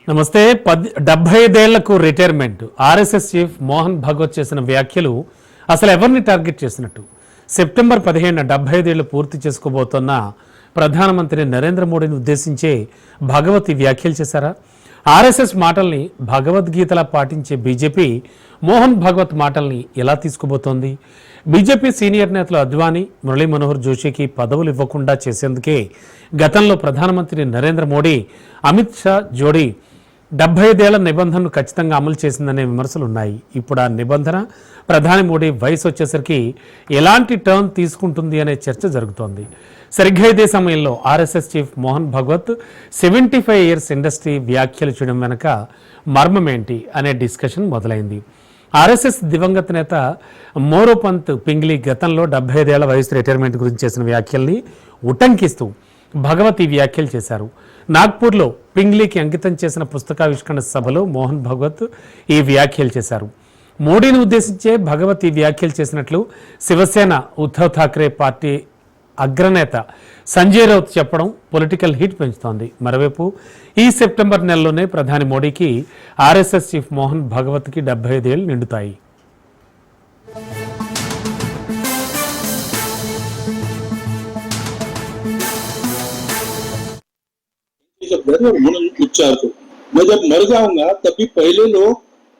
నమస్తే. 75 retirement RSS chief Mohan Bhagwat చేసిన వ్యాఖ్యలు అసలు ఎవరిని టార్గెట్ చేసినట్టు? సెప్టెంబర్ 15న 75 ఏళ్లు పూర్తి చేసుకోబోతున్న ప్రధానమంత్రి నరేంద్ర మోడీని ఉద్దేశించే భగవత్ వ్యాఖ్యలు చేశారా? ఆర్ఎస్ఎస్ మాటల్ని భగవద్గీతలా పాటించే బీజేపీ మోహన్ భగవత్ మాటల్ని ఎలా తీసుకుపోతోంది? బీజేపీ సీనియర్ నేతలు అద్వానీ, మురళీ మనోహర్ జోషికి పదవులు ఇవ్వకుండా చేసేందుకే గతంలో ప్రధానమంత్రి నరేంద్ర మోడీ, అమిత్ షా జోడీ 75 ఏళ్ల నిబంధనను ఖచ్చితంగా అమలు చేసిందనే విమర్శలు ఉన్నాయి. ఇప్పుడు ఆ నిబంధన ప్రధాని మోడీ వయసు వచ్చేసరికి ఎలాంటి టర్న్ తీసుకుంటుంది అనే చర్చ జరుగుతోంది. సరిగ్గా ఇదే సమయంలో RSS chief Mohan Bhagwat 75 years industry వ్యాఖ్యలు చేయడం వెనక మర్మం ఏంటి అనే డిస్కషన్ మొదలైంది. ఆర్ఎస్ఎస్ దివంగత నేత మోరోపంత్ పింగ్లీ గతంలో 75 ఏళ్ల వయసు రిటైర్మెంట్ గురించి చేసిన వ్యాఖ్యల్ని ఉటంకిస్తూ భగవత్ ఈ వ్యాఖ్యలు చేశారు. నాగ్పూర్లో పింగ్లీకి అంకితం చేసిన పుస్తకావిష్కరణ సభలో మోహన్ భగవత్ ఈ వ్యాఖ్యలు చేశారు. మోడీని ఉద్దేశించే భగవత్ ఈ వ్యాఖ్యలు చేసినట్లు శివసేన ఉద్ధవ్ ఠాక్రే పార్టీ అగ్రనేత సంజయ్ రౌత్ చెప్పడం పొలిటికల్ హిట్ పెంచుతోంది. మరోవైపు ఈ సెప్టెంబర్ నెలలోనే ప్రధాని మోడీకి ఆర్ఎస్ఎస్ చీఫ్ మోహన్ భగవత్కి 75 ఏళ్లు నిండుతాయి. उपचार को मैं जब मर जाऊंगा तभी पहले लोग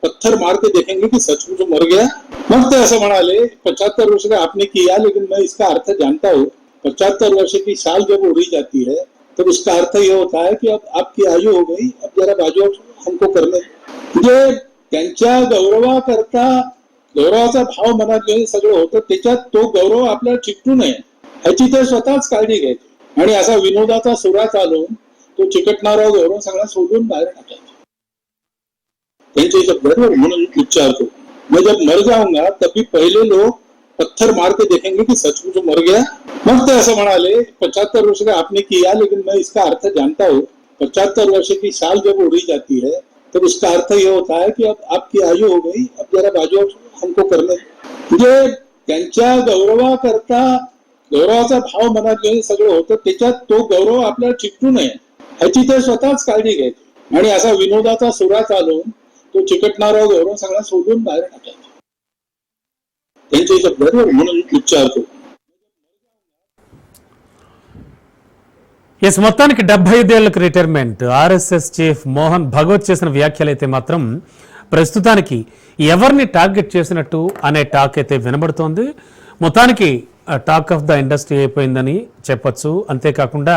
पत्थर मार के देखेंगे कि सचमुच मर गया। मत तो ऐसा बना ले 75 वर्ष का आपने किया, लेकिन मैं इसका अर्थ जानता हूँ। 75 वर्ष की साल जब उड़ी जाती है तो उसका अर्थ ये होता है कि अब आपकी आयु हो गई, अब जरा बाजू हमको करने म्हणजे त्यांच्या गौरवाकरता गौरवाचा भाव मनात घेऊन सगळं होतं, त्याच्यात तो गौरव आपल्याला चिकटू नये ह्याची ते स्वतःच काळजी घ्यायची आणि असा विनोदाचा सुरा चालून तो चिकटणारा गौरव सगळा सोडून बाहेर टाकायचा. त्यांचे शब्द म्हणून उच्चार को मैं जब मर जाऊंगा तभी पहले लोग पत्थर मार के देखेंगे कि सचमुच मर गया। मत तो ऐसा बना ले 75 वर्ष का आपने किया, लेकिन मैं इसका अर्थ जानता हूँ। 75 वर्ष की साल जब उड़ी जाती है तो उसका अर्थ ये होता है कि अब आपकी आयु हो गई, अब जरा बाजू हमको करने म्हणजे त्यांच्या गौरवाकरता गौरवाचा भाव मनात घेऊन सगळं होतं, त्याच्यात तो गौरव आपल्याला चिकटू नये ह्याची ते स्वतःच काळजी घ्यायची आणि असा विनोदाचा सुरा चालून तो चिकटणारा गौरव सगळा सोडून बाहेर टाकायचा. त्यांचे शब्द म्हणून उच्चार को ఎస్ మొత్తానికి 75 ఏళ్లకు retirement RSS chief Mohan Bhagwat చేసిన వ్యాఖ్యలు అయితే మాత్రం ప్రస్తుతానికి ఎవరిని టార్గెట్ చేసినట్టు అనే టాక్ అయితే వినబడుతోంది. మొత్తానికి టాక్ ఆఫ్ ద ఇండస్ట్రీ అయిపోయిందని చెప్పొచ్చు. అంతేకాకుండా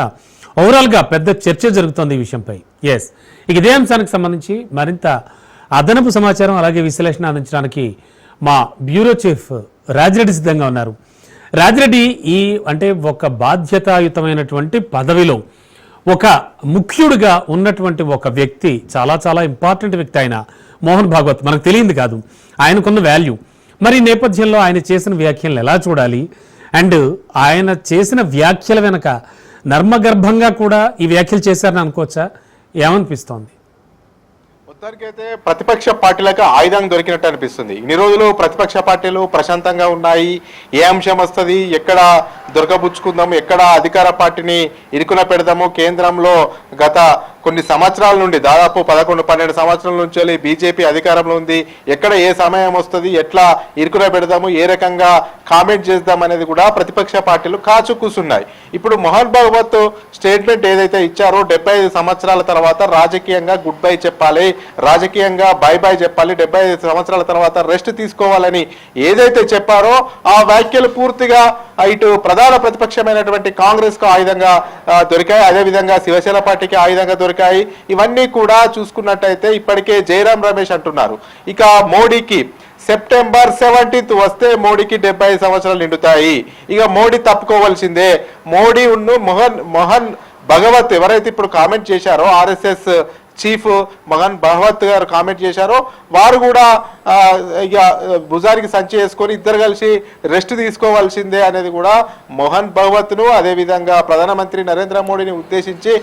ఓవరాల్గా పెద్ద చర్చ జరుగుతోంది ఈ విషయంపై. ఎస్ ఇక ఇదే అంశానికి సంబంధించి మరింత అదనపు సమాచారం అలాగే విశ్లేషణ అందించడానికి మా బ్యూరో చీఫ్ రాజిరెడ్డి సిద్ధంగా ఉన్నారు. రాజిరెడ్డి, ఈ అంటే ఒక బాధ్యతాయుతమైనటువంటి పదవిలో ఒక ముఖ్యుడిగా ఉన్నటువంటి ఒక వ్యక్తి, చాలా చాలా ఇంపార్టెంట్ వ్యక్తి ఆయన మోహన్ భాగవత్, మనకు తెలియంది కాదు ఆయనకున్న వాల్యూ. మరి ఈ నేపథ్యంలో ఆయన చేసిన వ్యాఖ్యలను ఎలా చూడాలి, అండ్ ఆయన చేసిన వ్యాఖ్యల వెనక నర్మగర్భంగా కూడా ఈ వ్యాఖ్యలు చేశారని అనుకోవచ్చా? ఏమనిపిస్తోంది? మొత్తానికైతే ప్రతిపక్ష పార్టీలకు ఆయుధం దొరికినట్టు అనిపిస్తుంది. ఇన్ని రోజులు ప్రతిపక్ష పార్టీలు ప్రశాంతంగా ఉన్నాయి. ఏ అంశం వస్తుంది, ఎక్కడ దొరకబుచ్చుకుందాము, ఎక్కడ అధికార పార్టీని ఇరుకున పెడదాము. కేంద్రంలో గత కొన్ని సంవత్సరాల నుండి దాదాపు 11-12 సంవత్సరాల నుంచి బీజేపీ అధికారంలో ఉంది. ఎక్కడ ఏ సమయం వస్తుంది, ఎట్లా ఇరుకున పెడదాము, ఏ రకంగా కామెంట్ చేద్దాం అనేది కూడా ప్రతిపక్ష పార్టీలు కాచు కూసున్నాయి. ఇప్పుడు మోహన్ భగవత్ స్టేట్మెంట్ ఏదైతే ఇచ్చారో 75 సంవత్సరాల తర్వాత రాజకీయంగా గుడ్ బై చెప్పాలి, రాజకీయంగా బై బై చెప్పాలి, 75 సంవత్సరాల తర్వాత రెస్ట్ తీసుకోవాలని ఏదైతే చెప్పారో ఆ వ్యాఖ్యలు పూర్తిగా ఇటు ప్రధాన ప్రతిపక్షమైనటువంటి కాంగ్రెస్ కు ఆయుధంగా దొరికాయి. అదేవిధంగా శివసేన పార్టీకి ఆయుధంగా దొరికాయి. ఇవన్నీ కూడా చూసుకున్నట్టయితే ఇప్పటికే జయరాం రమేష్ అంటున్నారు, ఇక మోడీకి సెప్టెంబర్ 17 వస్తే మోడీకి 75 సంవత్సరాలు నిండుతాయి, ఇక మోడీ తప్పుకోవాల్సిందే. మోడీ ఉన్ను మోహన్ భగవత్ ఎవరైతే ఇప్పుడు కామెంట్ చేశారో, ఆర్ఎస్ఎస్ చీఫ్ మోహన్ భగవత్ గారు కామెంట్ చేశారో, వారు కూడా ఇక భుజానికి సంచి వేసుకొని ఇద్దరు కలిసి రెస్ట్ తీసుకోవాల్సిందే అనేది కూడా మోహన్ భగవత్ను అదేవిధంగా ప్రధానమంత్రి నరేంద్ర మోడీని ఉద్దేశించి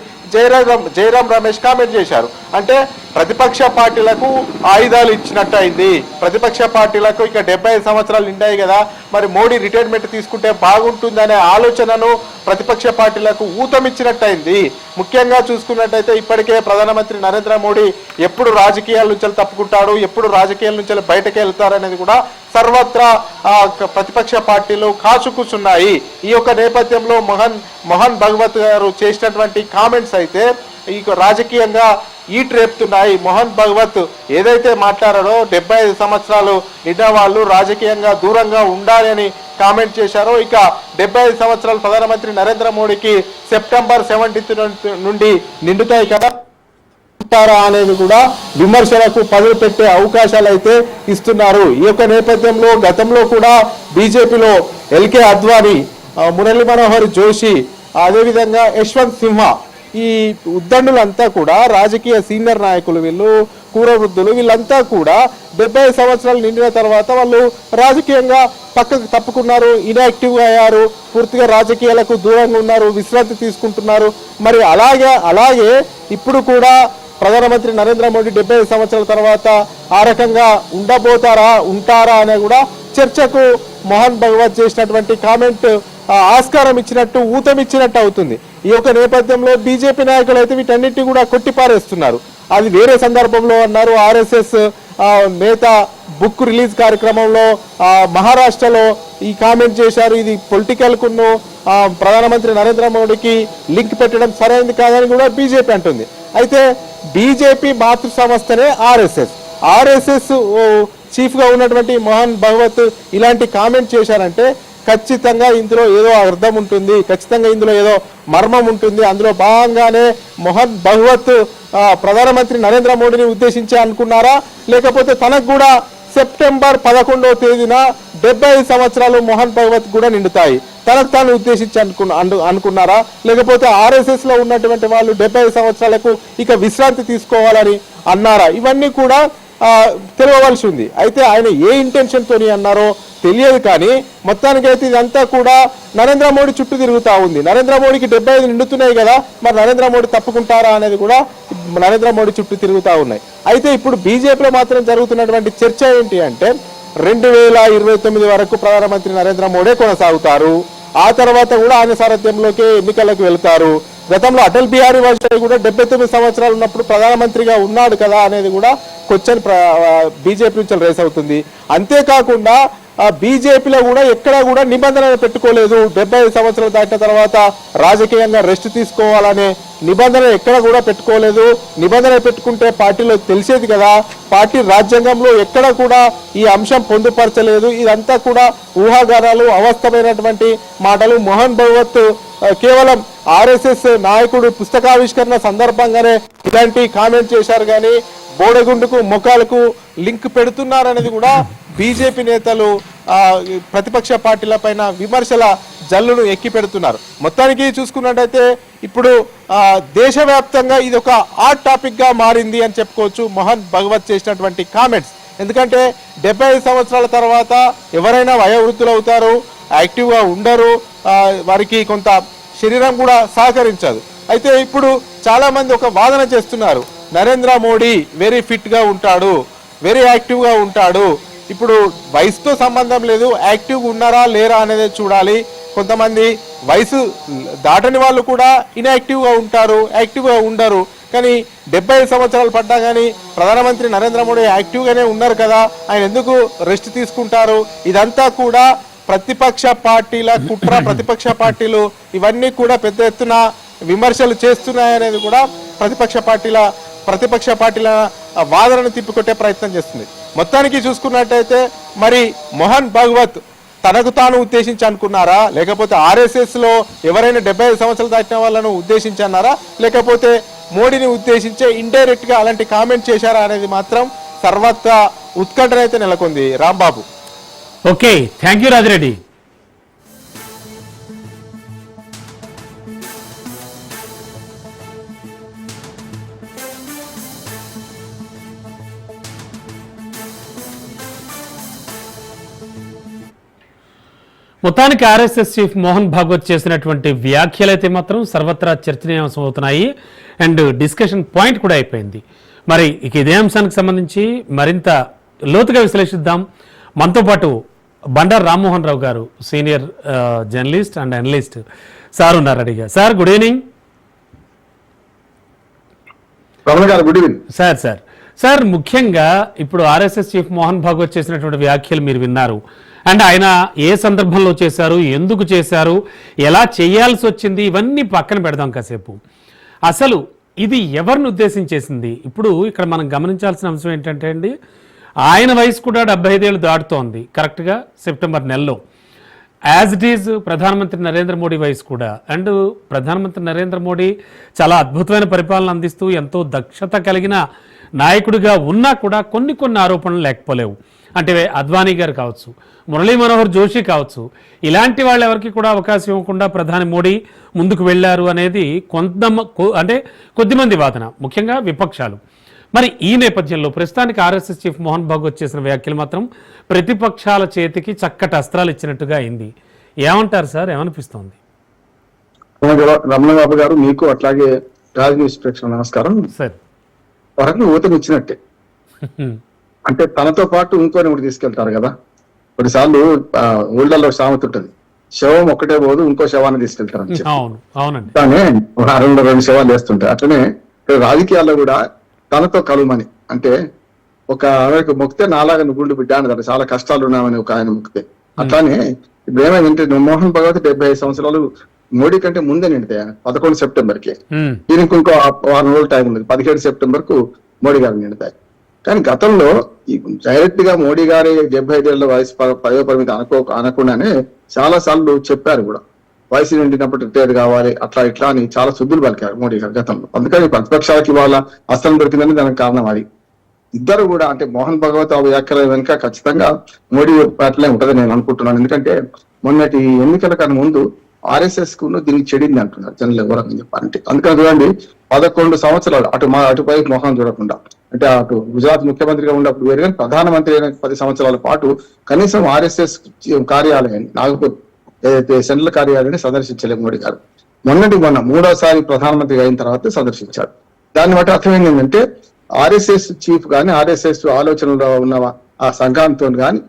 జయరాం రమేష్ కామెంట్ చేశారు. అంటే ప్రతిపక్ష పార్టీలకు ఆయుధాలు ఇచ్చినట్టు అయింది, ప్రతిపక్ష పార్టీలకు ఇక 75 సంవత్సరాలు నిండాయి కదా, మరి మోడీ రిటైర్మెంట్ తీసుకుంటే బాగుంటుందనే ఆలోచనను ప్రతిపక్ష పార్టీలకు ఊతమిచ్చినట్టయింది. ముఖ్యంగా చూసుకున్నట్టయితే ఇప్పటికే ప్రధానమంత్రి నరేంద్ర మోడీ ఎప్పుడు రాజకీయాల నుంచి తప్పుకుంటాడు, ఎప్పుడు రాజకీయాల నుంచి బయటకు వెళ్తారనేది కూడా సర్వత్రా ప్రతిపక్ష పార్టీలు కాచుకూచున్నాయి. ఈ యొక్క నేపథ్యంలో మోహన్ భగవత్ గారు చేసినటువంటి కామెంట్స్ అయితే ఈ రాజకీయంగా ఈట్ రేపుతున్నాయి. మోహన్ భగవత్ ఏదైతే మాట్లాడారో 75 సంవత్సరాలు నిండిన వాళ్ళు రాజకీయంగా దూరంగా ఉండాలి అని కామెంట్ చేశారో, ఇక 75 సంవత్సరాలు ప్రధానమంత్రి నరేంద్ర మోడీకి సెప్టెంబర్ 17 నుండి నిండుతాయి కదా అనేది కూడా విమర్శలకు పదులు పెట్టే అవకాశాలు అయితే ఇస్తున్నారు. ఈ యొక్క నేపథ్యంలో గతంలో కూడా బీజేపీలో ఎల్కే అద్వానీ, మురళీ మనోహర్ జోషి, అదేవిధంగా యశ్వంత్ సిన్హా, ఈ ఉద్దండులంతా కూడా రాజకీయ సీనియర్ నాయకులు, వీళ్ళు కూర వృద్ధులు, వీళ్ళంతా కూడా 75 సంవత్సరాలు నిండిన తర్వాత వాళ్ళు రాజకీయంగా పక్కకు తప్పుకున్నారు, ఇన్యాక్టివ్గా అయ్యారు, పూర్తిగా రాజకీయాలకు దూరంగా ఉన్నారు, విశ్రాంతి తీసుకుంటున్నారు. మరి అలాగే ఇప్పుడు కూడా ప్రధానమంత్రి నరేంద్ర మోడీ 75 సంవత్సరాల తర్వాత ఆ రకంగా ఉంటారా అనే కూడా చర్చకు మోహన్ భగవత్ చేసినటువంటి కామెంట్ ఆస్కారం ఇచ్చినట్టు, ఊతమిచ్చినట్టు అవుతుంది. ఈ యొక్క నేపథ్యంలో బీజేపీ నాయకులు అయితే వీటన్నిటి కూడా కొట్టిపారేస్తున్నారు. అది వేరే సందర్భంలో అన్నారు. ఆర్ఎస్ఎస్ నేత బుక్ రిలీజ్ కార్యక్రమంలో మహారాష్ట్రలో ఈ కామెంట్ చేశారు. ఇది పొలిటికల్కును ప్రధానమంత్రి నరేంద్ర మోడీకి లింక్ పెట్టడం సరైనది కాదని కూడా బీజేపీ అంటుంది. అయితే బీజేపీ మాతృ సంస్థనే ఆర్ఎస్ఎస్ చీఫ్గా ఉన్నటువంటి మోహన్ భగవత్ ఇలాంటి కామెంట్ చేశారంటే ఖచ్చితంగా ఇందులో ఏదో అర్థం ఉంటుంది, ఖచ్చితంగా ఇందులో ఏదో మర్మం ఉంటుంది. అందులో భాగంగానే మోహన్ భగవత్ ప్రధానమంత్రి నరేంద్ర మోడీని ఉద్దేశించి అనుకున్నారా, లేకపోతే తనకు కూడా సెప్టెంబర్ 11వ తేదీన 75 సంవత్సరాలు మోహన్ భగవత్ కూడా నిండుతాయి, తనకు తాను ఉద్దేశించి అనుకున్నారా, లేకపోతే ఆర్ఎస్ఎస్ లో ఉన్నటువంటి వాళ్ళు 75 సంవత్సరాలకు ఇక విశ్రాంతి తీసుకోవాలని అన్నారా? ఇవన్నీ కూడా తెలియవలసి ఉంది. అయితే ఆయన ఏ ఇంటెన్షన్ తోని అన్నారో తెలియదు, కానీ మొత్తానికైతే ఇదంతా కూడా నరేంద్ర మోడీ చుట్టూ తిరుగుతూ ఉంది. నరేంద్ర మోడీకి 75 నిండుతున్నాయి కదా, మరి నరేంద్ర మోడీ తప్పుకుంటారా అనేది కూడా నరేంద్ర మోడీ చుట్టూ తిరుగుతూ ఉన్నాయి. అయితే ఇప్పుడు బీజేపీలో మాత్రం జరుగుతున్నటువంటి చర్చ ఏంటి అంటే 2029 వరకు ప్రధానమంత్రి నరేంద్ర మోడీ కొనసాగుతారు, ఆ తర్వాత కూడా ఆయన సారథ్యంలోకి ఎన్నికలకు వెళ్తారు. గతంలో అటల్ బిహారీ వాజ్పేయి కూడా 79 సంవత్సరాలు ఉన్నప్పుడు ప్రధానమంత్రిగా ఉన్నాడు కదా అనేది కూడా క్వశ్చన్ బీజేపీ నుంచి రేస్ అవుతుంది. అంతేకాకుండా బీజేపీలో కూడా ఎక్కడా కూడా నిబంధనలు పెట్టుకోలేదు. 75 సంవత్సరాలు దాటిన తర్వాత రాజకీయంగా రెస్ట్ తీసుకోవాలనే నిబంధన ఎక్కడ కూడా పెట్టుకోలేదు. నిబంధన పెట్టుకుంటే పార్టీలో తెలిసేది కదా, పార్టీ రాజ్యాంగంలో ఎక్కడ కూడా ఈ అంశం పొందుపరచలేదు. ఇదంతా కూడా ఊహాగానాలు, అవాస్తవమైనటువంటి మాటలు. మోహన్ భగవత్ కేవలం ఆర్ఎస్ఎస్ నాయకుడు పుస్తకావిష్కరణ సందర్భంగానే ఇలాంటి కామెంట్ చేశారు, కానీ బోడగుండుకు మొఖాలకు లింక్ పెడుతున్నారనేది కూడా బీజేపీ నేతలు ప్రతిపక్ష పార్టీల పైన విమర్శల జల్లును ఎక్కి పెడుతున్నారు. మొత్తానికి చూసుకున్నట్టయితే ఇప్పుడు దేశవ్యాప్తంగా ఇది ఒక హాట్ టాపిక్ గా మారింది అని చెప్పుకోవచ్చు మోహన్ భగవత్ చేసినటువంటి కామెంట్స్. ఎందుకంటే 75 సంవత్సరాల తర్వాత ఎవరైనా వయోవృద్ధులు అవుతారు, యాక్టివ్గా ఉండరు, వారికి కొంత శరీరం కూడా సహకరించదు. అయితే ఇప్పుడు చాలా మంది ఒక వాదన చేస్తున్నారు, నరేంద్ర మోడీ వెరీ ఫిట్గా ఉంటాడు, వెరీ యాక్టివ్గా ఉంటాడు, ఇప్పుడు వయసుతో సంబంధం లేదు, యాక్టివ్గా ఉన్నారా లేరా అనేది చూడాలి. కొంతమంది వయసు దాటని వాళ్ళు కూడా ఇన్యాక్టివ్గా ఉంటారు, యాక్టివ్గా ఉండరు. కానీ 75 సంవత్సరాలు పడ్డా కానీ ప్రధానమంత్రి నరేంద్ర మోడీ యాక్టివ్గానే ఉన్నారు కదా, ఆయన ఎందుకు రెస్ట్ తీసుకుంటారు? ఇదంతా కూడా ప్రతిపక్ష పార్టీల కుట్ర. ప్రతిపక్ష పార్టీలు ఇవన్నీ కూడా పెద్ద ఎత్తున విమర్శలు చేస్తున్నాయనేది కూడా ప్రతిపక్ష పార్టీల వాదనను తిప్పికొట్టే ప్రయత్నం చేస్తుంది. మొత్తానికి చూసుకున్నట్టయితే మరి మోహన్ భగవత్ తనకు తాను ఉద్దేశించి అనుకున్నారా, లేకపోతే ఆర్ఎస్ఎస్ లో ఎవరైనా 75 సంవత్సరాలు దాటిన వాళ్ళను ఉద్దేశించి అన్నారా, లేకపోతే మోడీని ఉద్దేశించే ఇండైరెక్ట్ గా అలాంటి కామెంట్ చేశారా అనేది మాత్రం సర్వత్రా ఉత్కంఠనైతే నెలకొంది. Rambabu. Okay, thank you Rajireddy. మొత్తానికి ఆర్ఎస్ఎస్ చీఫ్ మోహన్ భాగవత్ చేసినటువంటి వ్యాఖ్యలైతే మాత్రం సర్వత్రా చర్చనీయాంశం అవుతున్నాయి అండ్ డిస్కషన్ పాయింట్ కూడా అయిపోయింది. మరి ఇక ఇదే అంశానికి సంబంధించి మరింత లోతుగా విశ్లేషిద్దాం. మనతో పాటు బండారు రామ్మోహన్ రావు గారు senior journalist and analyst sir ఉన్నారు అడిగా. Sir good evening. Good evening sir sir ముఖ్యంగా ఇప్పుడు ఆర్ఎస్ఎస్ చీఫ్ మోహన్ భాగవత్ చేసినటువంటి వ్యాఖ్యలు మీరు విన్నారు. అండ్ ఆయన ఏ సందర్భంలో చేశారు, ఎందుకు చేశారు, ఎలా చేయాల్సి వచ్చింది, ఇవన్నీ పక్కన పెడదాం కాసేపు. అసలు ఇది ఎవరిని ఉద్దేశించేసింది? ఇప్పుడు ఇక్కడ మనం గమనించాల్సిన అంశం ఏంటంటే అండి, ఆయన వయసు కూడా 75 ఏళ్ళు దాటుతోంది కరెక్ట్గా సెప్టెంబర్ నెలలో. యాజ్ ఇట్ ఈజ్ ప్రధానమంత్రి నరేంద్ర మోడీ వయసు కూడా. అండ్ ప్రధానమంత్రి నరేంద్ర మోడీ చాలా అద్భుతమైన పరిపాలన అందిస్తూ ఎంతో దక్షత కలిగిన నాయకుడిగా ఉన్నా కూడా కొన్ని ఆరోపణలు లేకపోలేవు. అంటే అద్వానీ గారు కావచ్చు, మురళీ మనోహర్ జోషి కావచ్చు, ఇలాంటి వాళ్ళు ఎవరికి కూడా అవకాశం ఇవ్వకుండా ప్రధాని మోడీ ముందుకు వెళ్ళారు అనేది కొద్దిమంది వాదన, ముఖ్యంగా విపక్షాలు. మరి ఈ నేపథ్యంలో ప్రస్తుతానికి ఆర్ఎస్ఎస్ చీఫ్ మోహన్ భాగవత్ చేసిన వ్యాఖ్యలు మాత్రం ప్రతిపక్షాల చేతికి చక్కటి అస్త్రాలు ఇచ్చినట్టుగా అయింది. ఏమంటారు సార్, ఏమనిపిస్తోంది? రమణ బాబు గారు, మీకు అట్లాగే రాజ్ న్యూస్ ప్రేక్షకులకు నమస్కారం. సార్ వరకు ఊతం ఇచ్చినట్టే, అంటే తనతో పాటు ఇంకోని ఒకటి తీసుకెళ్తారు కదా. కొన్నిసార్లు ఊళ్ళల్లో సామెత ఉంటుంది, శవం ఒక్కటే పోదు ఇంకో శవాన్ని తీసుకెళ్తారు అని చెప్పి. అవునండి. కానీ 2 శవాలు వేస్తుంటాయి. అట్లనే రాజకీయాల్లో కూడా తనతో కలుమని, అంటే ఒక ఆమెకు మొక్కితే నాలాగా నువ్వుండు బిడ్డ అని చాలా కష్టాలు ఉన్నామని ఒక ఆయన మొక్కితే. అట్లానే ఇప్పుడు ఏమైందంటే మోహన్ భగవత్ 75 సంవత్సరాలు మోడీ కంటే ముందే నిండితే 11 సెప్టెంబర్కి. దీనికి ఇంకో 6 రోజులు టైం ఉంది, 17 సెప్టెంబర్ కు మోడీ గారు నిండుతాయి. కానీ గతంలో డైరెక్ట్ గా మోడీ గారి 75 ఏళ్ల వయసు పదవ పరిమితి అనకుండానే చాలా సార్లు చెప్పారు కూడా, వయసు నిండినప్పుడు రిటైర్ కావాలి అట్లా ఇట్లా అని చాలా శుద్ధులు పలికారు మోడీ గారు గతంలో. అందుకని ప్రతిపక్షాలకి వాళ్ళ అస్త్రం దొరికిందని దానికి కారణం అది. ఇద్దరు కూడా, అంటే మోహన్ భగవత్ ఆ వ్యాఖ్యల వెనుక ఖచ్చితంగా మోడీ అట్లే ఉంటదని నేను అనుకుంటున్నాను. ఎందుకంటే మొన్నటి ఎన్నికల కన్నా ముందు ఆర్ఎస్ఎస్ కు దీనికి చెడింది అంటున్నారు జనరల్ ఎవరని చెప్పాలంటే. అందుకని చూడండి, 11 సంవత్సరాలు అటుపై మోహన్ చూడకుండా, అంటే అటు గుజరాత్ ముఖ్యమంత్రిగా ఉన్నప్పుడు వేరు, కానీ ప్రధానమంత్రి అయిన 10 సంవత్సరాల పాటు కనీసం ఆర్ఎస్ఎస్ కార్యాలయాన్ని, నాగపూర్ ఏదైతే సెంట్రల్ కార్యాలయాన్ని సందర్శించలేదు మోడీ గారు. మొన్న 3వసారి ప్రధానమంత్రి అయిన తర్వాత సందర్శించారు. దాన్ని బట్టి అర్థం ఏంటంటే ఆర్ఎస్ఎస్ చీఫ్ కానీ ఆర్ఎస్ఎస్ ఆలోచనలో ఉన్న ఆ సంఘాంతో కానీ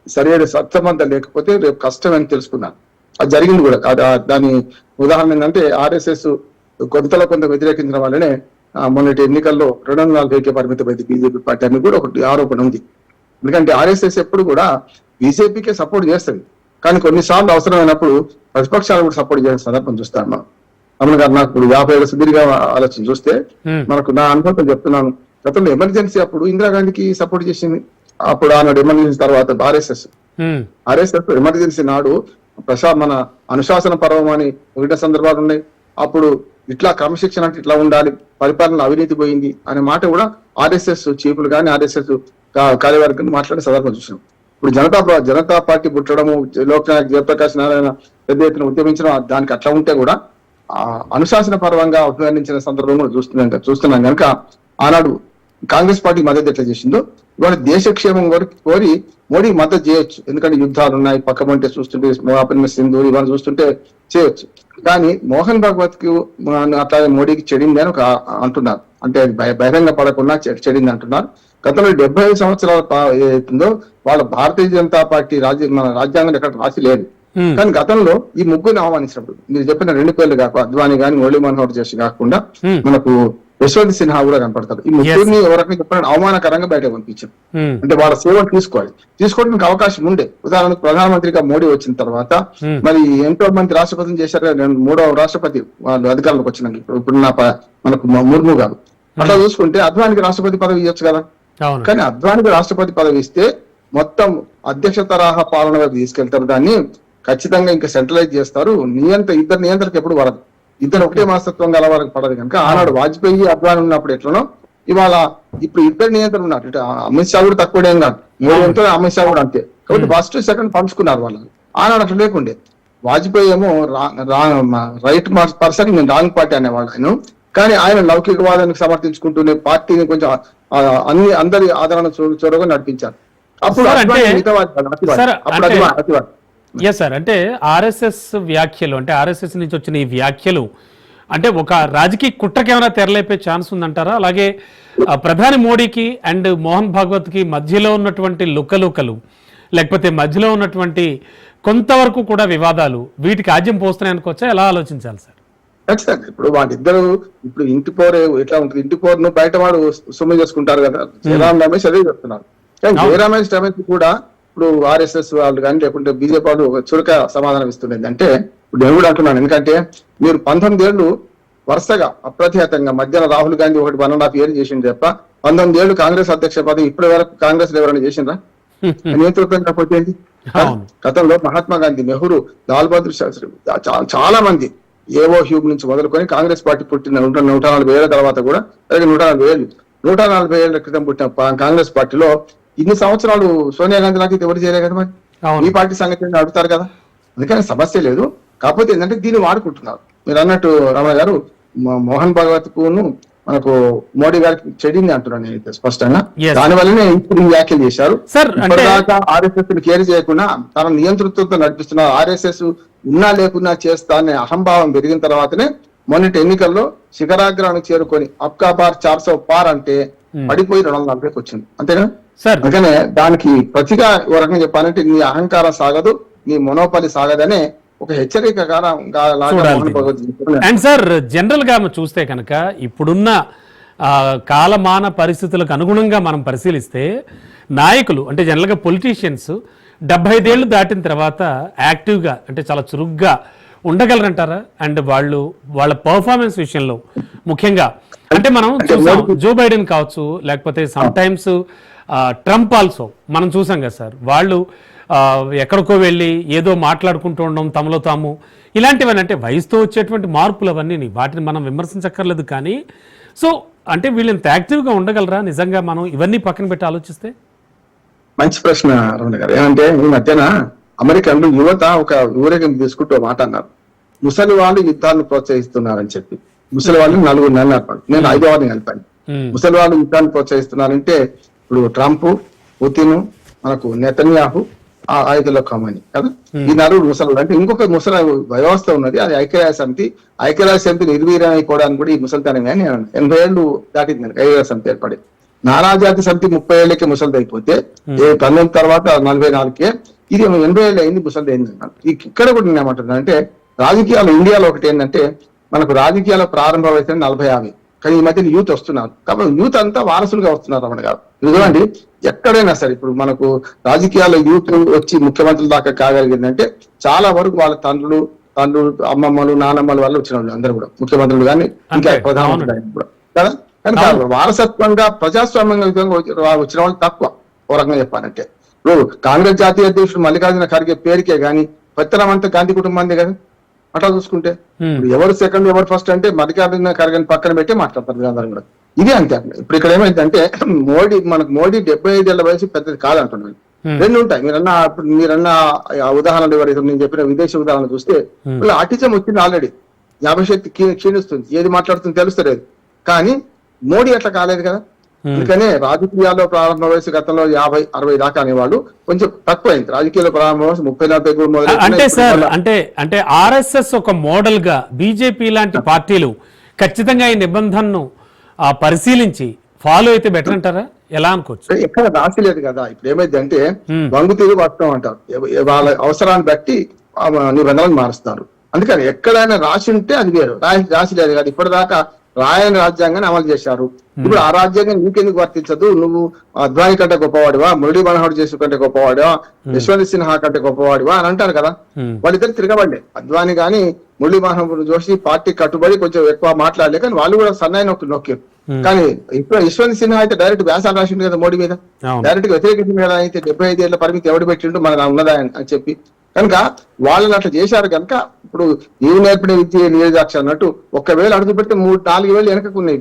సరైన సత్సంబంధం లేకపోతే రేపు కష్టం అని తెలుసుకున్నాను. అది జరిగింది కూడా. దాని ఉదాహరణ ఏంటంటే ఆర్ఎస్ఎస్ కొంత వ్యతిరేకించడం వల్లనే మొన్నటి ఎన్నికల్లో 240కే పరిమితమైంది బీజేపీ పార్టీ అని కూడా ఒకటి ఆరోపణ ఉంది. ఎందుకంటే ఆర్ఎస్ఎస్ ఎప్పుడు కూడా బీజేపీకే సపోర్ట్ చేస్తుంది, కానీ కొన్నిసార్లు అవసరమైనప్పుడు ప్రతిపక్షాలు కూడా సపోర్ట్ చేసే సందర్భం చూస్తాను మనం. రమణ గారు, నాకు ఇప్పుడు 50 ఏళ్ళ సుదీర్ఘ ఆలోచన చూస్తే మనకు నా అనుభవం చెప్తున్నాను. గతంలో ఎమర్జెన్సీ అప్పుడు ఇందిరాగాంధీకి సపోర్ట్ చేసింది. అప్పుడు ఆనాడు ఎమర్జెన్సీ తర్వాత ఆర్ఎస్ఎస్ ఎమర్జెన్సీ నాడు మన అనుశాసన పర్వం అని ఒకటే సందర్భాలు ఉన్నాయి. అప్పుడు ఇట్లా క్రమశిక్షణ అంటే ఇట్లా ఉండాలి, పరిపాలన అవినీతి పోయింది అనే మాట కూడా ఆర్ఎస్ఎస్ చీఫ్లు కానీ ఆర్ఎస్ఎస్ కార్యవర్గం మాట్లాడే సందర్భం చూసినాం. ఇప్పుడు జనతా పార్టీ పుట్టడము, లోక్నాయక్ జయప్రకాష్ నారాయణ పెద్ద ఎత్తున ఉద్యమించడం, దానికి అట్లా ఉంటే కూడా అనుశాసన పర్వంగా అభివర్ణించిన సందర్భం కూడా చూస్తున్నాం కనుక ఆనాడు కాంగ్రెస్ పార్టీ మద్దతు ఎట్లా చేసిందో ఇవాళ దేశక్షేమం కోరి మోడీ మద్దతు చేయొచ్చు. ఎందుకంటే యుద్ధాలు ఉన్నాయి, పక్క పంటే చూస్తుంటే సింధూర్ ఇవన్నీ చూస్తుంటే చేయొచ్చు. కానీ మోహన్ భగవత్ కు అట్లాగే మోడీకి చెడింది అని ఒక అంటున్నారు. అంటే బహిరంగ పడకుండా చెడింది అంటున్నారు. గతంలో 75 సంవత్సరాల ఏదైతుందో వాళ్ళ భారతీయ జనతా పార్టీ మన రాజ్యాంగం ఎక్కడ రాసి లేదు. కానీ గతంలో ఈ ముగ్గురిని ఆహ్వానించినప్పుడు మీరు చెప్పిన 2 పేర్లు కాక అద్వానీ కానీ మురళీ మనోహర్ జోషి కాకుండా మనకు యశ్వంత్ సిన్హా కూడా కనపడతారు. ఈ ముగ్గురిని ఎవరైనా చెప్పిన అవమానకరంగా బయటకు పంపించారు. అంటే వాళ్ళ సేవలు తీసుకోవడానికి అవకాశం ఉండే. ఉదాహరణకు ప్రధానమంత్రిగా మోడీ వచ్చిన తర్వాత మరి ఎంతో మంది రాష్ట్రపతిని చేశారు. 3వ రాష్ట్రపతి వాళ్ళు అధికారంలోకి వచ్చినాక ఇప్పుడున్న మనకు ముర్ము గారు. అట్లా చూసుకుంటే అద్వానికి రాష్ట్రపతి పదవి ఇవ్వచ్చు కదా. కానీ అద్వానికి రాష్ట్రపతి పదవి ఇస్తే మొత్తం అధ్యక్ష తరహా పాలన వైపు తీసుకెళ్తారు. దాన్ని ఖచ్చితంగా ఇంకా సెంట్రలైజ్ చేస్తారు. ఇద్దరు నియంత్రణకు ఎప్పుడు పడదు. ఇద్దరు ఒకటే మనస్తత్వం గల వారికి పడదు కనుక ఆనాడు వాజ్పేయి అద్వానీ ఉన్నప్పుడు ఎట్లనో ఇవాళ ఇప్పుడు ఇద్దరు నియంత్రణ ఉన్నారు. ఇటు అమిత్ షా కూడా తక్కువడేం కాదు, మోడీ ఎంతో అమిత్ షా కూడా అంతే. కాబట్టి ఫస్ట్ సెకండ్ పంచుకున్నారు వాళ్ళని. ఆనాడు అట్లా లేకుండే. వాజ్పేయి ఏమో రైట్ పర్సన్, నేను రాంగ్ పార్టీ అనేవాళ్ళు ఆయన. కానీ ఆయన లౌకికవాదానికి సమర్థించుకుంటూనే పార్టీని కొంచెం అందరి ఆదరణ చొరవగా నడిపించారు. అప్పుడు ఎస్ సార్, అంటే ఆర్ఎస్ఎస్ వ్యాఖ్యలు, అంటే ఆర్ఎస్ఎస్ నుంచి వచ్చిన ఈ వ్యాఖ్యలు అంటే ఒక రాజకీయ కుట్రకి ఏమైనా తెరలేపే ఛాన్స్ ఉందంటారా? అలాగే ప్రధాని మోడీకి అండ్ మోహన్ భాగవత్కి మధ్యలో ఉన్నటువంటి లుకలుకలు, లేకపోతే మధ్యలో ఉన్నటువంటి కొంతవరకు కూడా వివాదాలు వీటికి ఆజ్యం పోస్తున్నాయి అనుకోవచ్చా? ఎలా ఆలోచించాలి సార్? ఖచ్చితంగా ఇప్పుడు వాళ్ళిద్దరు ఇప్పుడు ఇంటి పోరే ఎట్లా ఉంటుంది, ఇంటి పోరును బయట వాడు సొమ్ము చేసుకుంటారు కదా. జయరాం రమేష్ అదే చెప్తున్నారు. కానీ జయరాం రమేష్ కూడా ఇప్పుడు ఆర్ఎస్ఎస్ వాళ్ళు కానీ లేకుంటే బీజేపీ వాళ్ళు ఒక చురుక సమాధానం ఇస్తుండేది. అంటే ఇప్పుడు నేను కూడా అంటున్నాను, ఎందుకంటే మీరు 19 ఏళ్ళు వరుసగా అప్రతిహతంగా మధ్యన రాహుల్ గాంధీ 1.5 years చేసింది తప్ప 19 ఏళ్ళు కాంగ్రెస్ అధ్యక్ష పదవి ఇప్పటి వరకు కాంగ్రెస్ ఎవరైనా చేసిండ్రా? నేతృత్వం కాకపోతే గతంలో మహాత్మా గాంధీ, నెహ్రూ, లాల్ బహదూర్ శాస్త్రి చాలా మంది ఏవో హ్యూబ్ నుంచి మొదలుకొని కాంగ్రెస్ పార్టీ పుట్టిన 140 ఏళ్ల తర్వాత కూడా 140 ఏళ్ల క్రితం పుట్టిన కాంగ్రెస్ పార్టీలో ఇన్ని సంవత్సరాలు సోనియా గాంధీ నాకు ఎవరు చేయలే కదా. మరి ఈ పార్టీ సంగతి అడుగుతారు కదా. అందుకని సమస్య లేదు. కాకపోతే ఏంటంటే దీన్ని వాడుకుంటున్నారు. మీరు అన్నట్టు రమణ గారు మోహన్ భగవత్ కును మనకు మోడీ గారికి చెడింది అంటున్నాను నేను స్పష్టంగా. దాని వల్లనే ఇప్పుడు వ్యాఖ్యలు చేశారు. ఆర్ఎస్ఎస్ ని కేర్ చేయకుండా తన నియంతృత్వంతో నడిపిస్తున్న ఆర్ఎస్ఎస్ ఉన్నా లేకున్నా చేస్తా అనే అహంభావం పెరిగిన తర్వాతనే మొన్నటి ఎన్నికల్లో శిఖరాగ్రానికి చేరుకొని అబ్కా బార్ 400 పార్ అంటే పడిపోయి 240కి వచ్చింది. అంతేగా? అందుకనే దానికి ప్రతిగా ఓ రకంగా చెప్పాలంటే నీ అహంకారం సాగదు, నీ మొనోపలి సాగదనే ఒక హెచ్చరిక. అండ్ సార్, జనరల్ గా చూస్తే కనుక ఇప్పుడున్న కాలమాన పరిస్థితులకు అనుగుణంగా మనం పరిశీలిస్తే నాయకులు అంటే జనరల్గా పొలిటీషియన్స్ 75 ఏళ్ళు దాటిన తర్వాత యాక్టివ్గా అంటే చాలా చురుగ్గా ఉండగలరంటారా? అండ్ వాళ్ళ పర్ఫార్మెన్స్ విషయంలో ముఖ్యంగా అంటే మనం చూసాం, జో బైడెన్ కావచ్చు, లేకపోతే సమ్ టైమ్స్ ట్రంప్ ఆల్సో మనం చూసాం కదా సార్. వాళ్ళు ఎక్కడికో వెళ్ళి ఏదో మాట్లాడుకుంటూ ఉండడం తమలో తాము, ఇలాంటివన్నీ అంటే వయసుతో వచ్చేటువంటి మార్పులు అవన్నీ వాటిని మనం విమర్శించక్కర్లేదు. కానీ సో అంటే వీళ్ళు ఇంత యాక్టివ్గా ఉండగలరా నిజంగా మనం ఇవన్నీ పక్కన పెట్టి ఆలోచిస్తే? మంచి ప్రశ్న రమణ గారు. ఏమంటే ఈ మధ్యన అమెరికన్లు యువత ఒక ఊరేగింపు తీసుకుంటూ మాట అన్నారు, ముసలి వాళ్ళు యుద్ధాలను ప్రోత్సహిస్తున్నారని చెప్పి. ముసలి వాళ్ళు 4 నెలలు నడిపాడు, నేను 5వ వారిని కలిపాను. ముసలి వాళ్ళు యుద్ధాన్ని ప్రోత్సహిస్తున్నారంటే ఇప్పుడు ట్రంప్, పుతిన్, మనకు నెతన్యాహు, 5 ఖమేనీ కదా, ఈ 4 ముసలి. అంటే ఇంకొక ముసలి వ్యవస్థ ఉన్నది, అది ఐక్యరాజ్య సమితి. ఐక్యరాజ్య సమితి నిర్వీర్యం అయిపోవడానికి కూడా ఈ ముసలితనమే. నేను 80 ఏళ్ళు దాటింది ఐక్యరాజ్య సమితి ఏర్పడి. నానాజాతి సమితి 30 ఏళ్ళకే ముసలిది అయిపోతే 19 తర్వాత 44కే, ఇది 80 ఏళ్ళు అయింది ముసలిది అయింది అన్నాను. ఇక్కడ కూడా నేను ఏమంటున్నాను అంటే రాజకీయాలు ఇండియాలో ఒకటి ఏంటంటే మనకు రాజకీయాల ప్రారంభం అయితే 40-50, కానీ ఈ మధ్యన యూత్ వస్తున్నారు. కాబట్టి యూత్ అంతా వారసులుగా వస్తున్నారు రమణ గారు. చూడండి ఎక్కడైనా సరే ఇప్పుడు మనకు రాజకీయాల్లో యూత్ వచ్చి ముఖ్యమంత్రుల దాకా కాగలిగిందంటే చాలా వరకు వాళ్ళ తండ్రులు, అమ్మమ్మలు, నానమ్మలు వాళ్ళు వచ్చిన వాళ్ళు అందరూ కూడా ముఖ్యమంత్రులు కానీ ఇంకా ప్రధానమంత్రి కూడా కదా. కానీ వారసత్వంగా ప్రజాస్వామ్యంగా వచ్చిన వాళ్ళు తక్కువ. ఓ రకంగా చెప్పాలంటే ఇప్పుడు కాంగ్రెస్ జాతీయ అధ్యక్షుడు మల్లికార్జున ఖర్గే పేరుకే గానీ పెత్తనం అంతా గాంధీ కుటుంబాందే కదా. అట్లా చూసుకుంటే ఎవరు సెకండ్ ఎవరు ఫస్ట్ అంటే మల్లికార్జున ఖర్గేని పక్కన పెట్టి మాట్లాడతారు అందరం కూడా. ఇది అంతే. ఇప్పుడు ఇక్కడ ఏమైందంటే మనకు మోడీ 75 ఏళ్ల వయసు పెద్దది కాదంటున్నాను. 2 ఉంటాయి. మీరన్న ఉదాహరణలు ఎవరైతే నేను చెప్పిన విదేశీ ఉదాహరణ చూస్తే ఆటిజం వచ్చింది ఆల్రెడీ, జ్ఞాపకశక్తి క్షీణిస్తుంది, ఏది మాట్లాడుతుంది తెలుస్తలేదు. కానీ మోడీ అట్లా కాలేదు కదా. అందుకనే రాజకీయాల్లో ప్రారంభ వయసు గతంలో 50-60 దాకా అనేవాళ్ళు కొంచెం తక్కువైంది. రాజకీయాల్లో ప్రారంభ వయసు 30-40 అంటే సార్ అంటే ఆర్ఎస్ఎస్ ఒక మోడల్ గా బీజేపీ లాంటి పార్టీలు ఖచ్చితంగా ఈ నిబంధనను పరిశీలించి ఫాలో అయితే బెటర్ అంటారా? ఎలా అనుకోవచ్చు? ఎక్కడ రాసి లేదు కదా. ఇప్పుడు ఏమైంది అంటే వంగు తీరు వస్తాం అంటారు, వాళ్ళ అవసరాన్ని బట్టి నిబంధనలు మారుస్తారు. అందుకని ఎక్కడైనా రాసి ఉంటే అది వేరు, రాసి లేదు కదా. ఇప్పటిదాకా రాయని రాజ్యాంగాన్ని అమలు చేశారు. ఇప్పుడు ఆ రాజ్యాంగం నీకెందుకు వర్తించదు? నువ్వు అద్వానీ కంటే గొప్పవాడివా, మురళీ మనోహర్ జోషి కంటే గొప్పవాడివా, యశ్వంత్ సిన్హా కంటే గొప్పవాడివా అని అంటారు కదా. వాళ్ళిద్దరు తిరగబడ్డే. అద్వానీ గాని మురళీ మనోహర్ జోషి పార్టీ కట్టుబడి కొంచెం ఎక్కువ మాట్లాడలే, కానీ వాళ్ళు కూడా సన్నాయి నొక్కారు. కానీ ఇప్పుడు యశ్వంత్ సిన్హా అయితే డైరెక్ట్ వ్యాసాలు రాసిండు కదా మోడీ మీద, డైరెక్ట్ గా వ్యతిరేకించింది కదా. అయితే 75 ఏళ్ల పరిమితి ఎవడు పెట్టిండు మన ఉన్నదా అని చెప్పి కనుక వాళ్ళని అట్లా చేశారు. కనుక ఇప్పుడు నీవు నేర్పిన విద్య నీరజాక్ష అన్నట్టు ఒకవేళ అడుగు పెడితే 3-4 వేలు వెనకకున్నాయి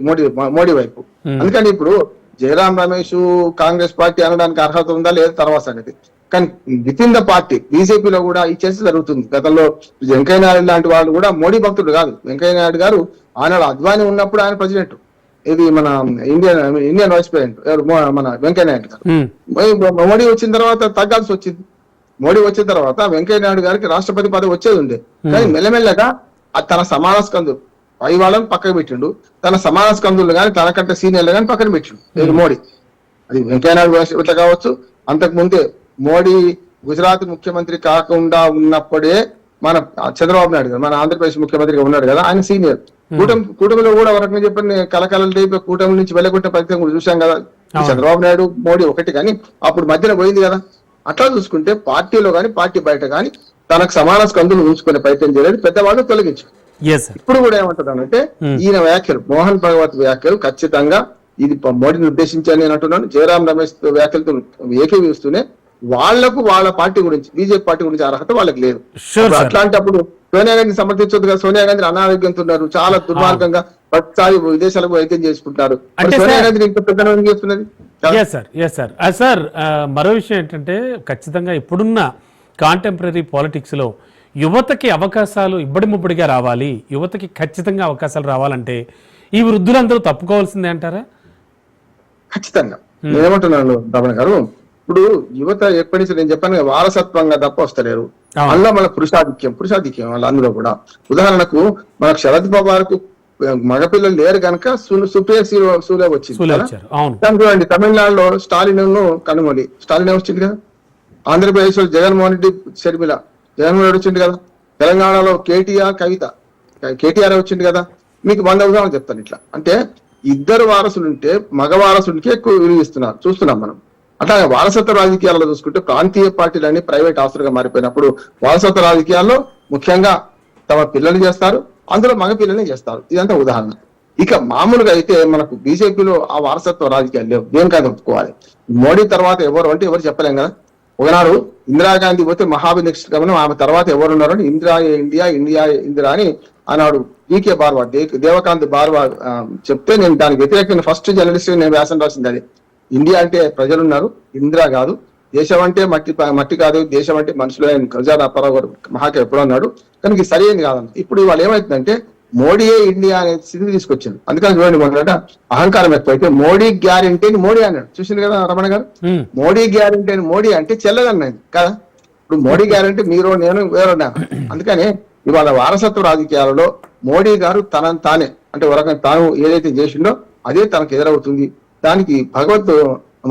మోడీ వైపు. అందుకని ఇప్పుడు జయరాం రమేష్ కాంగ్రెస్ పార్టీ అనడానికి అర్హత ఉందా లేదా తర్వాత సంగతి. కానీ విత్ ఇన్ ద పార్టీ బీజేపీలో కూడా ఈ చర్చ జరుగుతుంది. గతంలో వెంకయ్య నాయుడు లాంటి వాళ్ళు కూడా మోడీ భక్తుడు కాదు. వెంకయ్య నాయుడు గారు ఆనాడు అద్వానీ ఉన్నప్పుడు ఆయన ప్రెసిడెంట్, ఇది మన ఇండియన్ వైస్ ప్రెసిడెంట్ మన వెంకయ్య నాయుడు గారు. మోడీ వచ్చిన తర్వాత తగ్గాల్సి వచ్చింది. మోడీ వచ్చిన తర్వాత వెంకయ్య నాయుడు గారికి రాష్ట్రపతి పదవి వచ్చేది ఉండే, కానీ మెల్లమెల్లగా తన సమాన స్కందులు పై వాళ్ళని పక్కన పెట్టిండు, తన సమాన స్కందులు కానీ తనకంటే సీనియర్లు కానీ పక్కన పెట్టిండు మోడీ. అది వెంకయ్య నాయుడు ఇట్లా కావచ్చు, అంతకు ముందే మోడీ గుజరాత్ ముఖ్యమంత్రి కాకుండా ఉన్నప్పుడే మన చంద్రబాబు నాయుడు గారు మన ఆంధ్రప్రదేశ్ ముఖ్యమంత్రిగా ఉన్నాడు కదా, ఆయన సీనియర్. కూటమిలో కూడా ఒక రకంగా చెప్పండి కలకలం రేపు కూటమి నుంచి వెళ్ళగొట్టిన పరిస్థితి కూడా చూసాం కదా. చంద్రబాబు నాయుడు మోడీ ఒకటి, కానీ అప్పుడు మధ్యన పోయింది కదా. అట్లా చూసుకుంటే పార్టీలో కానీ పార్టీ బయట కానీ తనకు సమాన స్కందులు ఉంచుకునే ప్రయత్నం చేయలేదు, పెద్దవాళ్ళు తొలగించారు. ఇప్పుడు కూడా ఏమంటున్నానంటే ఈయన వ్యాఖ్యలు మోహన్ భగవత్ వ్యాఖ్యలు ఖచ్చితంగా ఇది మోడీని ఉద్దేశించని నేను అంటున్నాను. జయరాం రమేష్ వ్యాఖ్యలతో ఏకీవిస్తూనే వాళ్లకు వాళ్ళ పార్టీ గురించి బీజేపీ పార్టీ గురించి అర్హత వాళ్ళకి లేదు. అట్లాంటప్పుడు సోనియా గాంధీ సమర్థించదు కదా. సోనియా గాంధీ అనారోగ్యంతో ఉన్నారు, చాలా దుర్మార్గంగా ప్రతిసారి విదేశాలకు వైద్యం చేసుకుంటున్నారు. సోనియా గాంధీ ఇంత పెద్ద చేస్తున్నది. సార్ మరో విషయం ఏంటంటే ఖచ్చితంగా ఇప్పుడున్న కాంటెంపరీ పాలిటిక్స్ లో యువతకి అవకాశాలు ఇబ్బడి ముబ్బడిగా రావాలి, యువతకి ఖచ్చితంగా అవకాశాలు రావాలంటే ఈ వృద్ధులందరూ తప్పుకోవాల్సిందే అంటారా? ఖచ్చితంగా నేనేమంటున్నాను రమణ గారు, ఇప్పుడు యువత ఎప్పటి నుంచి నేను చెప్పాను వారసత్వంగా తప్ప వస్తలేరు. అందులో మన పురుషాధిక్యం వాళ్ళ అందులో కూడా. ఉదాహరణకు మనకు శరద్ పవార్ కు మగపిల్లలు లేరు కనుక సుప్రియ సూలే వచ్చింది. చూడండి తమిళనాడులో స్టాలిన్ కనుమొలి స్టాలిన్ వచ్చింది కదా, ఆంధ్రప్రదేశ్ లో జగన్మోహన్ రెడ్డి షర్మిల జగన్మోహన్ రెడ్డి వచ్చింది కదా, తెలంగాణలో కేటీఆర్ వచ్చింది కదా. మీకు 100 ఉదాహరణలు చెప్తాను. ఇట్లా అంటే ఇద్దరు వారసులుంటే మగ వారసుడికి ఎక్కువ విలువిస్తున్నారు చూస్తున్నాం మనం. అట్లాగే వారసత్వ రాజకీయాల్లో చూసుకుంటే ప్రాంతీయ పార్టీలన్నీ ప్రైవేట్ ఆస్తులుగా మారిపోయినప్పుడు వారసత్వ రాజకీయాల్లో ముఖ్యంగా తమ పిల్లలు చేస్తారు, అందులో మగ పిల్లల్ని చేస్తారు. ఇదంతా ఉదాహరణ. ఇక మామూలుగా అయితే మనకు బీజేపీలో ఆ వారసత్వ రాజకీయాలు లేవు, దేనికైనా ఒప్పుకోవాలి. మోడీ తర్వాత ఎవరు అంటే ఎవరు చెప్పలేం కదా. ఒకనాడు ఇందిరాగాంధీ పోతే మహాభినిష్ట గమనం, ఆమె తర్వాత ఎవరున్నారు అని ఇందిరా అని ఆనాడు ఈకే బార్వా దేవకాంత్ బార్వా చెప్తే నేను దానికి వ్యతిరేకంగా ఫస్ట్ జర్నలిస్ట్ నేను వ్యాసం రాసింది అది. ఇండియా అంటే ప్రజలు ఉన్నారు, ఇందిరా కాదు. దేశం అంటే మట్టి కాదు, దేశం అంటే మనుషులు. ఖజానా అప్పారావు గారు మహాకవి ఎప్పుడు అన్నాడు, కానీ ఇది సరైనది కాదంట. ఇప్పుడు ఇవాళ ఏమైతుందంటే మోడీయే ఇండియా అనే స్థితి తీసుకొచ్చింది. అందుకని చూడండి మొదట అహంకారం ఎక్కువైతే మోడీ గ్యారంటీ అని మోడీ అన్నాడు. చూసింది కదా రమణ గారు, మోడీ గ్యారంటీ అని మోడీ అంటే చెల్లదన్నది కదా. ఇప్పుడు మోడీ గ్యారంటీ మీరు నేను వేరున్నా. అందుకని ఇవాళ వారసత్వ రాజకీయాలలో మోడీ గారు తనని తానే అంటే ఒక రకంగా తాను ఏదైతే చేసిండో అదే తనకు ఎదురవుతుంది. దానికి భగవత్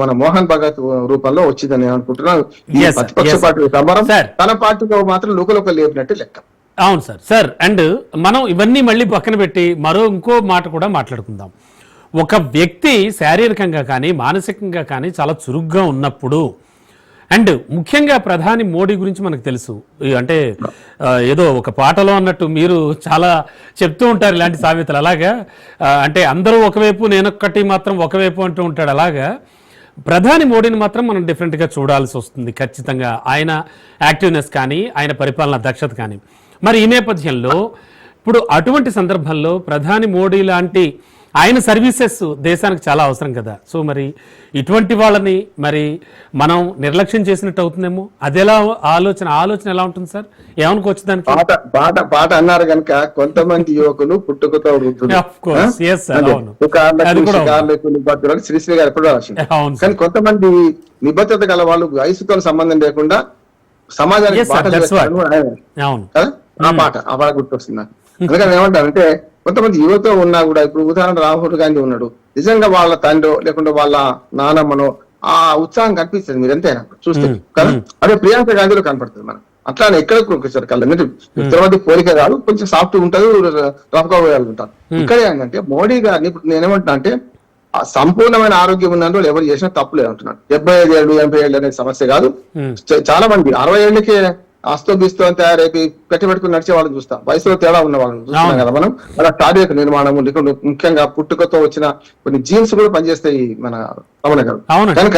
మన మోహన్ భగత్ రూపంలో వచ్చిందని నేను అనుకుంటున్నాను. ఈ ప్రతిపక్ష పార్టీ సమరం తన పార్టీలో మాత్రం లోకలోక లేపినట్టు లెక్క. అవును సార్. అండ్ మనం ఇవన్నీ మళ్ళీ పక్కన పెట్టి ఇంకో మాట కూడా మాట్లాడుకుందాం. ఒక వ్యక్తి శారీరకంగా కానీ మానసికంగా కానీ చాలా చురుగ్గా ఉన్నప్పుడు, అండ్ ముఖ్యంగా ప్రధాని మోడీ గురించి మనకు తెలుసు, అంటే ఏదో ఒక పాటలో అన్నట్టు మీరు చాలా చెప్తూ ఉంటారు ఇలాంటి సామెతలు. అలాగా అంటే అందరూ ఒకవైపు నేనొక్కటి మాత్రం ఒకవైపు అంటూ ఉంటాడు. అలాగా ప్రధాని మోడీని మాత్రం మనం డిఫరెంట్గా చూడాల్సి వస్తుంది ఖచ్చితంగా, ఆయన యాక్టివ్నెస్ కానీ ఆయన పరిపాలనా దక్షత కానీ. మరి ఈ నేపథ్యంలో ఇప్పుడు అటువంటి సందర్భంలో ప్రధాని మోడీ లాంటి ఆయన సర్వీసెస్ దేశానికి చాలా అవసరం కదా. సో మరి ఇటువంటి వాళ్ళని మరి మనం నిర్లక్ష్యం చేసినట్టు అవుతుందేమో. అదెలా ఆలోచన ఎలా ఉంటుంది సార్? ఏమనుకోవచ్చు దానికి? పాట అన్నారు కనుక కొంతమంది యువకులు పుట్టుకతో శ్రీశ్రీ గారు ఎప్పుడో రాసింది. కానీ కొంతమంది నిబద్ధత గల వాళ్ళు వయసుతో సంబంధం లేకుండా సమాజానికి ఆ పాట గుర్తొస్తుంది. అందుకని ఏమంటారంటే కొంతమంది యువత ఉన్నా కూడా, ఇప్పుడు ఉదాహరణ రాహుల్ గాంధీ ఉన్నాడు, నిజంగా వాళ్ళ తండ్రో లేకుంటే వాళ్ళ నానమ్మనో ఆ ఉత్సాహం కనిపిస్తుంది మీరు ఎంతైనా చూస్తే కదా. అదే ప్రియాంక గాంధీలో కనపడుతుంది మనం. అట్లానే ఎక్కడ కళ్ళ తర్వాత పోలిక కాదు, కొంచెం సాఫ్ట్ ఉంటుంది, రఫ్ గా ఉంటారు. ఇక్కడ ఏంటంటే మోడీ గారిని ఇప్పుడు నేనేమంటున్నా అంటే సంపూర్ణమైన ఆరోగ్యం ఉన్నందులో ఎవరు చేసినా తప్పులే అంటున్నాడు. 75 ఏళ్ళు 80 ఏళ్ళు అనే సమస్య కాదు. చాలా మంది 60 ఏళ్ళకే అస్తో తయారైపోయి కట్టిపెట్టుకుని నడిచే వాళ్ళని చూస్తాం, వయసులో తేడా ఉన్న వాళ్ళని చూస్తున్నాం కదా మనం. అలా శారీరక నిర్మాణం ముఖ్యంగా పుట్టుకతో వచ్చిన కొన్ని జీన్స్ కూడా పనిచేస్తాయి మన రమణ గారు. కనుక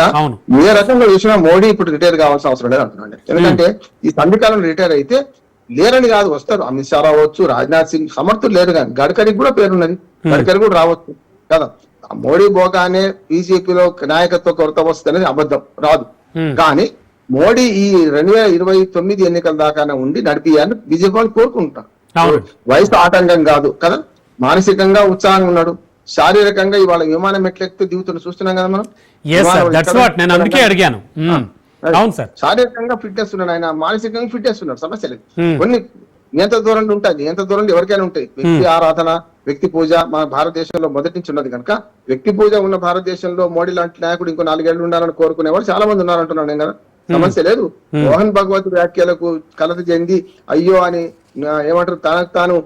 ఏ రకంగా చూసినా మోడీ ఇప్పుడు రిటైర్ కావాల్సిన అవసరం లేదు అంటున్నాడు. ఎందుకంటే ఈ సంధికాలం రిటైర్ అయితే లేరని కాదు, వస్తారు. అమిత్ షా రావచ్చు, రాజ్నాథ్ సింగ్ సమర్థులు లేరు, కానీ గడ్కరీకి కూడా పేరున్నది, గడ్కరీ కూడా రావచ్చు కదా. మోడీ పోగానే బీజేపీలో నాయకత్వ కొరత వస్తుంది అనేది అబద్ధం, రాదు. కానీ మోడీ ఈ 2029 ఎన్నికల దాకానే ఉండి నడిపియాలని బీజేపీ వాళ్ళు కోరుకుంటారు. వయసు ఆటంకం కాదు కదా, మానసికంగా ఉత్సాహంగా ఉన్నాడు, శారీరకంగా ఇవాళ విమానం ఎట్లెక్కితే దిగుతున్న చూస్తున్నాం కదా మనం. అందుకే అడిగాను. అవును సార్. శారీరకంగా ఫిట్నెస్ ఉన్నాడు, ఆయన మానసికంగా ఫిట్నెస్ ఉన్నాడు, సమస్య లేదు. Hmm. కొన్ని నియంత్రణ ధోరణి ఉంటాయి, నియంత్రణ ధోరణి ఎవరికైనా ఉంటాయి. వ్యక్తి ఆరాధన, వ్యక్తి పూజ మన భారతదేశంలో మొదటి నుంచి ఉన్నది కనుక వ్యక్తి పూజ ఉన్న భారతదేశంలో మోడీ లాంటి నాయకుడు ఇంకో 4 ఏళ్లు ఉండాలని కోరుకునేవారు చాలా మంది ఉన్నారంటున్నాను నేను కదా, సమస్య లేదు. మోహన్ భగవత్ వ్యాఖ్యలకు కలత చెంది అయ్యో అని ఏమంటారు తనకు తాను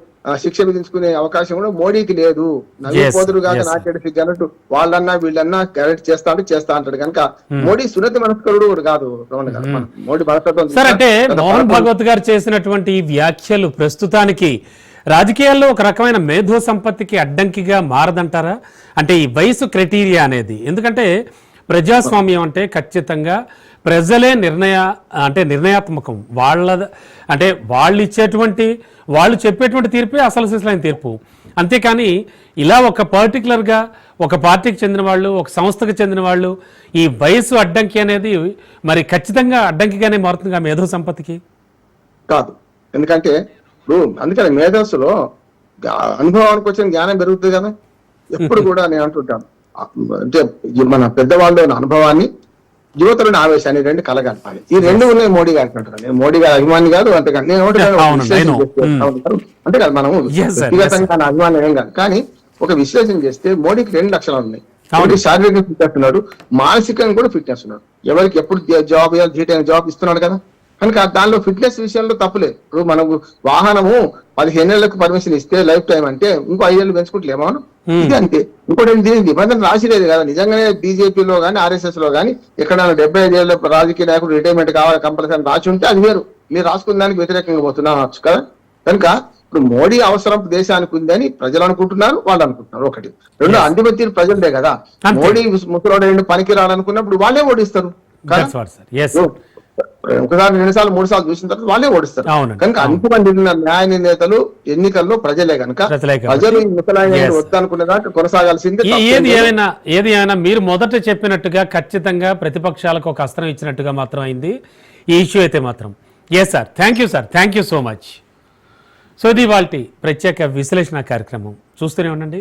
శిక్ష విధించుకునే అవకాశం కూడా మోడీకి లేదు. నవ్వుపోదురు కాక నాకేడు సిగ్గు అన్నట్టు వాళ్ళన్నా వీళ్ళన్నా కరెక్ట్ చేస్తా అంటాడు కనుక మోడీ సున్నతి మనస్కరుడు కూడా కాదు రమణ గారు. మోడీ మనస్తత్వం సార్ అంటే మోహన్ భగవత్ గారు చేసినటువంటి ఈ వ్యాఖ్యలు ప్రస్తుతానికి రాజకీయాల్లో ఒక రకమైన మేధో సంపత్తికి అడ్డంకిగా మారదంటారా? అంటే ఈ వయసు క్రైటీరియా అనేది, ఎందుకంటే ప్రజాస్వామ్యం అంటే ఖచ్చితంగా ప్రజలే నిర్ణయాత్మకం. అంటే వాళ్ళు చెప్పేటువంటి తీర్పే అసలు సిసలైన తీర్పు. అంతేకాని ఇలా ఒక పర్టికులర్గా ఒక పార్టీకి చెందిన వాళ్ళు, ఒక సంస్థకు చెందిన వాళ్ళు ఈ వయసు అడ్డంకి అనేది మరి ఖచ్చితంగా అడ్డంకిగానే మారుతుందిగా మేధో సంపత్తికి కాదు. ఎందుకంటే ఇప్పుడు అందుకని మేధస్సులో అనుభవానికి వచ్చిన జ్ఞానం పెరుగుతుంది కదా. ఎప్పుడు కూడా నేను అంటుంటాను, అంటే మన పెద్దవాళ్ళు అనుభవాన్ని యువతలోని ఆవేశాన్ని రెండు కలగలపాలి. ఈ రెండు ఉన్నాయి మోడీ గారికి అంటున్నాను. నేను మోడీ గారి అభిమాని కాదు, అంతేకాదు నేను అంతే కాదు, మనము వ్యక్తిగతంగా నా అభిమానం ఏం కాదు. కానీ ఒక విశ్లేషణ చేస్తే మోడీకి 2 లక్షణాలు ఉన్నాయి. మోడీ శారీరకంగా ఫిట్నెస్ ఉన్నాడు, మానసికంగా కూడా ఫిట్నెస్ ఉన్నాడు. ఎవరికి ఎప్పుడు జాబ్ జాబ్ ఇస్తున్నాడు కదా, కనుక దానిలో ఫిట్నెస్ విషయంలో తప్పులేదు. ఇప్పుడు మనకు వాహనము 15 ఏళ్లకు పర్మిషన్ ఇస్తే లైఫ్ టైం అంటే ఇంకో 5 ఏళ్ళు పెంచుకుంటలేమో ఇది అంతే. ఇంకోటి దీనికి నిబంధన రాసిలేదు కదా. నిజంగానే బీజేపీలో కానీ RSS లో కానీ ఎక్కడైనా 75 ఏళ్ళ రాజకీయ నాయకుడు రిటైర్మెంట్ కావాలి కంపల్సరీ రాసి ఉంటే అది వేరు. మీరు రాసుకున్న దానికి వ్యతిరేకంగా పోతున్నాను కదా. కనుక ఇప్పుడు మోడీ అవసరం దేశానికి ఉందని ప్రజలు అనుకుంటున్నారు, వాళ్ళు అనుకుంటున్నారు. ఒకటి. రెండు, అంతిమ తీరు ప్రజలదే కదా. మోడీ ముసలోడు పనికి రాలనుకున్నప్పుడు వాళ్ళే ఓడిస్తారు కదా. ఒకసారి 2 సార్లు 3 సార్లు చూసిన తర్వాత వాళ్ళే ఓడిస్తారు. కనుక అంతిమ న్యాయ నిర్ణేతలు ఎన్నికల్లో ప్రజలే కనుక ప్రజలు ముసలాయన వద్దనుకునే దాకా కొనసాగాల్సింది. ఏది ఏమైనా మీరు మొదట చెప్పినట్టుగా ఖచ్చితంగా ప్రతిపక్షాలకు ఒక అస్త్రం ఇచ్చినట్టుగా మాత్రం అయింది ఈ ఇష్యూ అయితే మాత్రం. Yes sir, thank you sir, thank you so much. So ఇది వాళ్ళ ప్రత్యేక విశ్లేషణ కార్యక్రమం. చూస్తూనే ఉండండి.